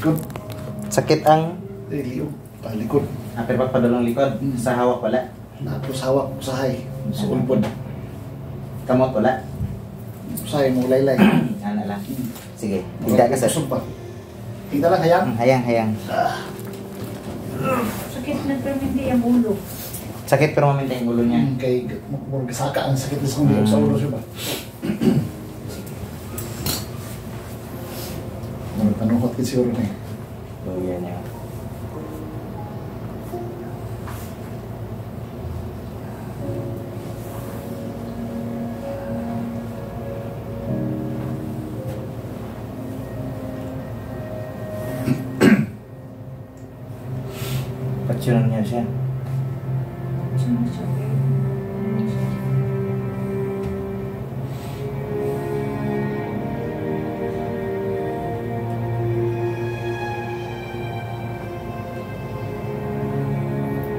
Likod. Sakit ang Liog. Likod. apir pagpadulong likod. Sa hawak wala. Nato sa hawak, usahay. Sa ulpod. Kamot wala. Usahay mo laylay. Ana lang. Sige, tidak ka sir. Kusog pa. Tingnan lang, hayang. Hayang. Sakit na pero hindi ang ulo. Sakit pero maminta yung ulo niya. Kay gasaka ang sakit sa ulo sa ulo siya ba? Panuhot ka siguro na eh. So, yan yun. Patsyonan niya siya.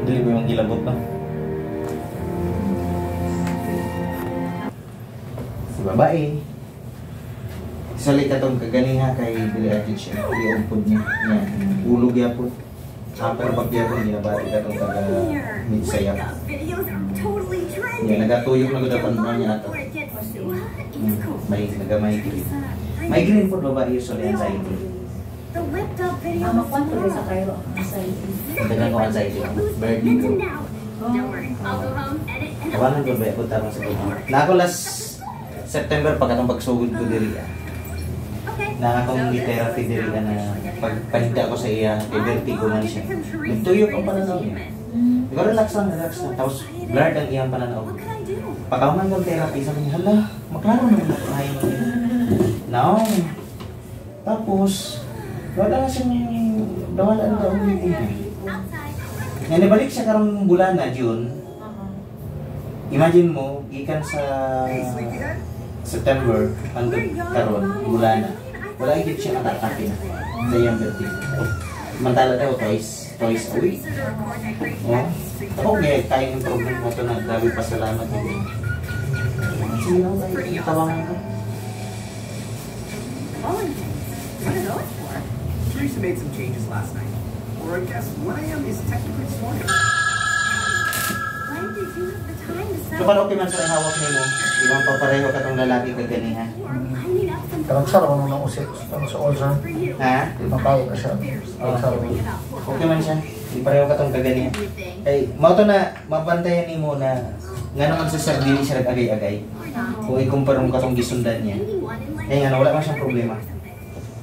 Dili mo yung gilabot no? Si babae. Isali ka tong kaganiha kay dili atin siya. Dili umpod niya. Ulog ya po. Pero pag yan po, ginabati ka itong taga-midsaya. Yan, nagatuyok na gudapan mo niya ito. May nagamay-green. May green po babae usually anxiety. Makuha ko sa kayo ang anxiety. Tagal ko anxiety. Birdie ko. Kawalan ko ba ako tama sa buhay. Na ako last September pagkatong pagsugod ko diri. Na akong therapy diri na pagpahinta ako sa iya, kay vertigo man siya. Nagtuyok ang pananaw niya. Diba relax lang. Tapos blurred ang iyang pananaw. Pagkaman ng therapy, sabi niya, hala, maklaro naman ako ayaw mo niya. No. Tapos, wala na siya nawala ang taong niya. Yan, nabalik siya karong bulan na, June. Imagine mo, ikan sa September, hanggang karon bulan na. Wala higit siya natatake na sa iyang vertigo. Mantala daw twice a week. Oh. Okay, kayang improvement mo ito na grabe pasalamat din. Sige lang tayo, tawangan ko. Teresa made some changes last night. Or I guess 1 a.m. is technically this morning. So, paano okay man sa hawak niyo mo? Ibang papareho ka itong lalaki kaganiha. Karang saro mo nang usit. Ano sa ulcer. Ha? Makaw ka siya. Okay man siya. Di pareho ka itong kaganiha. Ay, mauto na, mabantayan ni mo na nga naman sa sardini siya nag-agay-agay. Kung ikumpara mo ka itong gisundan niya. Eh nga, wala man siyang problema.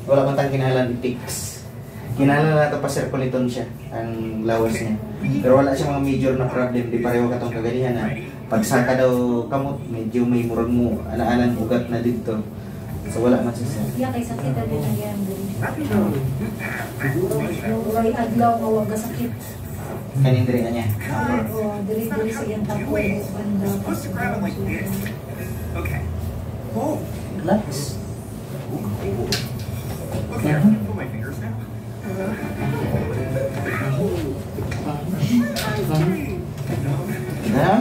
Wala man tayong kinahalan i-fix. Kinahalan na ito pa circuliton siya, ang lawas niya. Pero wala siyang mga major na problem. Di pareho ka itong kaganihan na pagsaka daw kamot, medyo may murag mo, ana-anan ugat na dito. So wala man siya. Iya kay sakit na din ang yan. Uray adlaw nga wag sakit. Kanindri na niya. Diri-diri sa iyang tapo. Supposed to grab it like this. Okay. Oh. Relax. Okay, I can put my fingers now. Ha?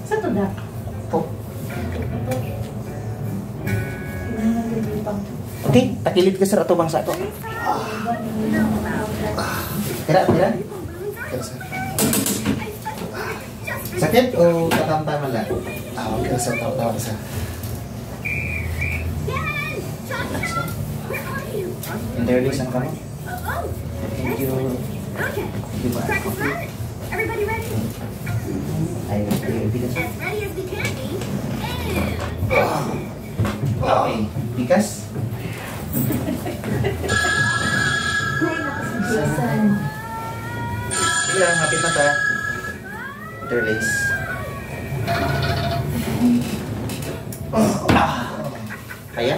Sa to da? Okay, takilid ka sir ato bang sa ato. Tira. Sakit o katamtaman lang? Okay, sa tawag sa. Interviews ang kamo? Thank you. Diba? Everybody ready? Ay, bigas. As ready as we can be. Okay, bigas. Sige lang, hapit na ta. Interlace. Kaya?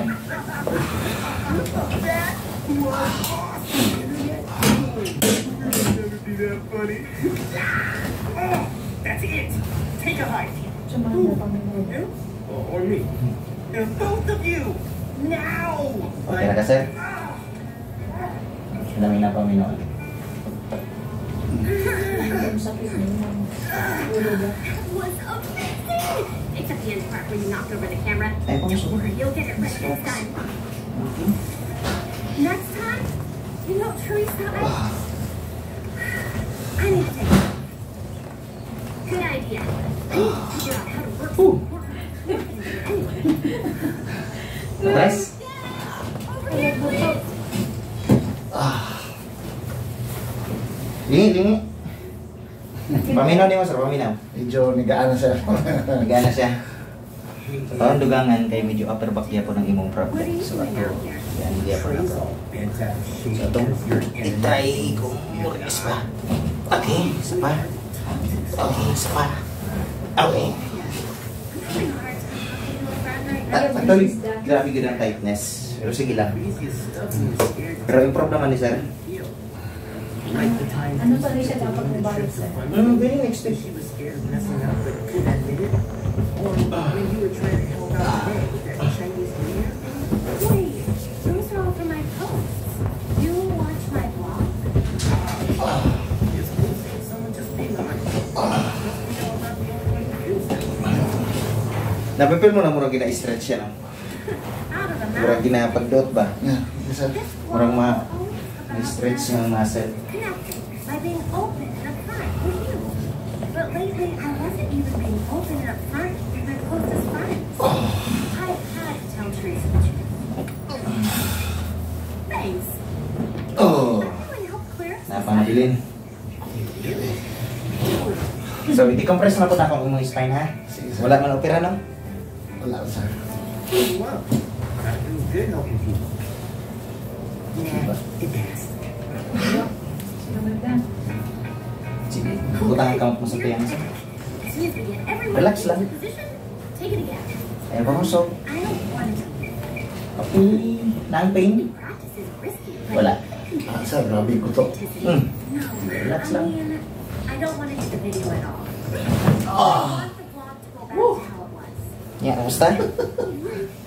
That's it. Take a hike. Sumama Or me. Both of you. Now. Okay na ka, sir? Dami na paminoon. sakit na yun. Ulo ba? Was amazing! Except the end part where you knocked over the camera. Ay, Don't puso. worry, you'll get it right this time. Next time, you know, Teresa, I need to take it. Good idea. I need to figure out how to work some more. Guys? Over here, please. Lingi. Paminaw di mo, sir. Paminaw. Medyo nigaan na siya. Nagana siya. Sa taon dugangan kay medyo upper back niya po ng imong problem. So ato, yan dia po na po. So itong itay ko murgas pa. Okay, isa pa. Okay, isa pa. Okay. Actually, grabe gid ang tightness. Pero sige lang. Pero yung problema ni sir, Ano pa rin siya dapat mabalik sa? very next week. She was scared of messing up but couldn't admit it. Or when you were trying to help out today with that Chinese New Year. Wait, those are all for my posts. You watch my blog? It's cool seeing someone just being honest. Napipil mo na murag gina-stretch yan. Out of the Murag mouth. ginapagdot ba? Yeah, isa. This Murag blog is always about ma-stretch yung muscle. connecting by being open and upfront with you. But lately, I wasn't even being open and upfront with my closest friends. I had to tell Teresa the truth. Thanks. Oh! Really helped clear up some Napangabilin. So, i-decompress na po na akong imong spine ha? Sige, sir. Wala man opera no? Wala, sir. Wow. It was good helping people. Yeah, it is. Maganda. Sige, butang ang count mo sa tiyang sa. Excuse me, get everyone Relax into lang. position. Take it again. Ayan pa mo, so, I don't want to. okay, nang pain? Practice is risky. Wala. Ah, sir, grabe ko to. Hmm. No, Relax I lang. mean, I don't want to do the video at all. I want the vlog to go back to how it was. Yan, kamusta?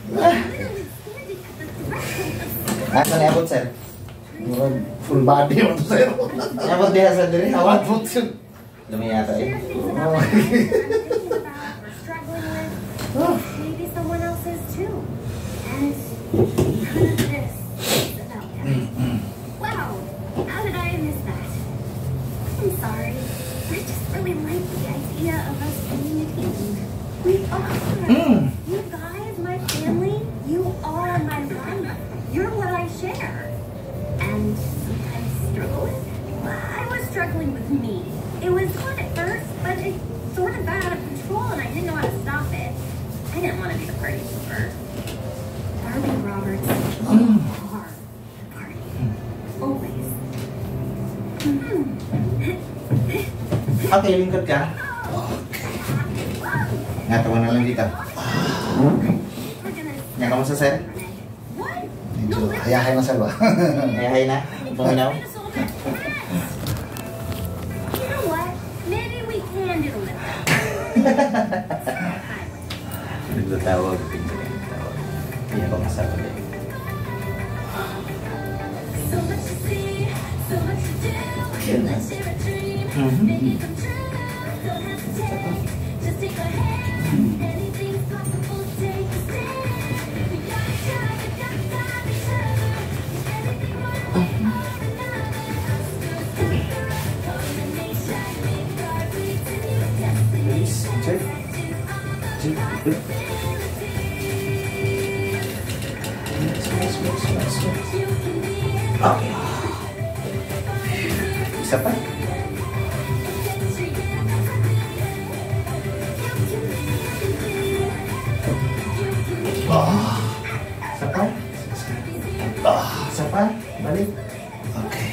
Literally standing at the threshold of Asa na abot, sir? Murag full body mo to, sir. Abot diha sa diri, hawat. Awat po, sir. Dumi yata eh. There are things about my life that I'm thinking about or struggling with. Maybe someone else is too. And none of this is about them. Wow, how did I miss that? I'm sorry. I just really like the idea of us being a team. We are. You guys, my family, you are my life. You're what I share. And sometimes struggle with. I was struggling with me. It was fun at first, but it sort of got out of control and I didn't know how to stop it. I didn't want to be the party pooper. Barbie Roberts, you are the party. Always. Okay, lingkod ka. Nga, tawa na lang dito. Nga, kamusta, sir? What? Medyo hayahay na, sir, ba? Hay na. Puminaw. You know what? Maybe we can do a little. Nagtatawag. Hindi ako masarap din. So much to see, so much to do. Yun na. Let's share a dream, make it come true. Don't hesitate, just take my hand. Anything's possible, take a stand. We gotta try, we gotta find each other. Anything more than another. Combination, make our way to new destination. Check. Okay. Isa pa. Isa pa. Isa pa. Balik. Okay.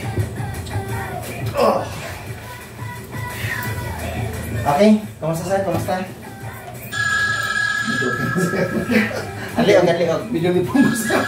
Okay. Kamusta, sir? Kamusta? Medyo okay na, sir. Aliog, aliog. Medyo lipong, sir.